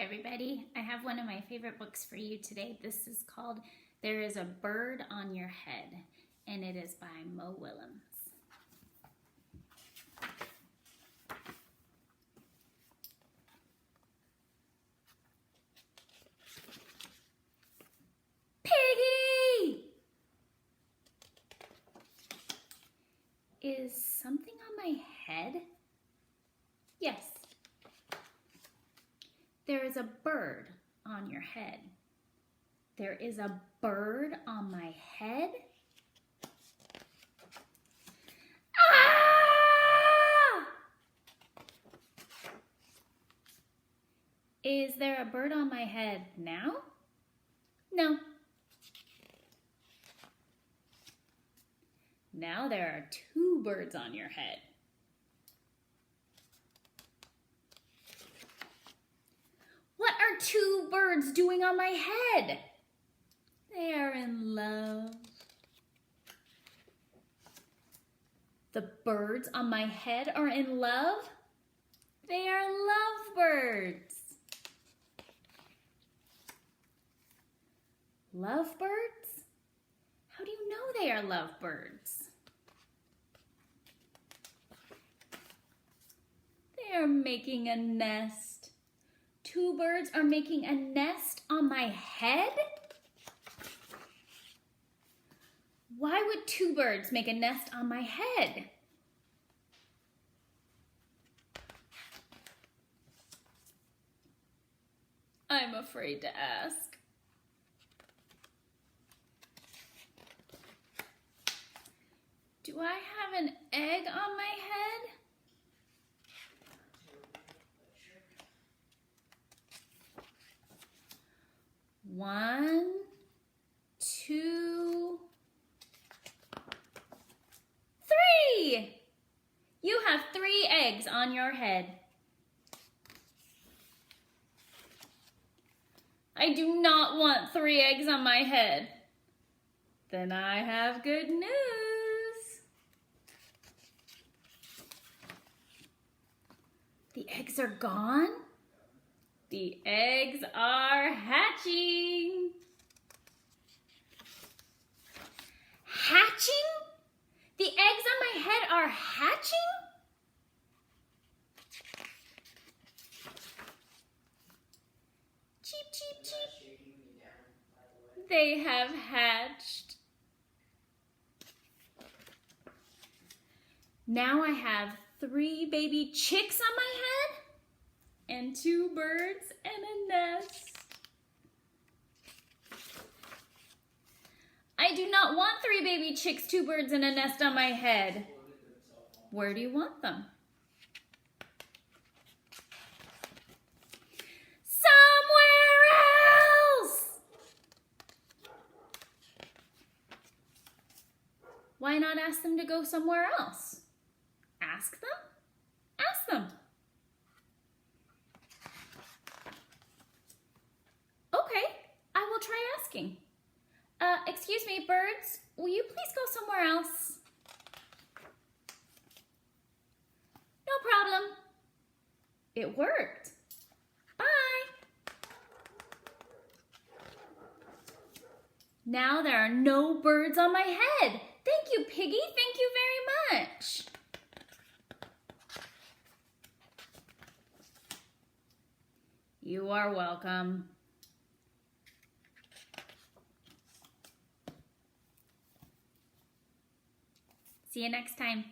everybody. I have one of my favorite books for you today. This is called There is a Bird on Your Head, and it is by Mo Willems. Piggy! Is something on my head? Yes. There is a bird on your head. There is a bird on my head? Ah! Is there a bird on my head now? No. Now there are two birds on your head. What are two birds doing on my head? They are in love. The birds on my head are in love? They are lovebirds. Lovebirds? How do you know they are lovebirds? They are making a nest. Two birds are making a nest on my head? Why would two birds make a nest on my head? I'm afraid to ask. Do I have an egg on my head? One, two, three! You have 3 eggs on your head. I do not want 3 eggs on my head. Then I have good news. The eggs are gone. The eggs are hatching. Hatching? The eggs on my head are hatching? Cheep, cheep, cheep. They have hatched. Now I have 3 baby chicks on my head and 2 birds and a nest. I do not want 3 baby chicks, 2 birds, and a nest on my head. Where do you want them? Somewhere else! Why not ask them to go somewhere else? Ask them? Ask them. Okay, I will try asking. Excuse me, birds, will you please go somewhere else? No problem. It worked. Bye. Now there are no birds on my head. Thank you, Piggy. Thank you very much. You are welcome. See you next time.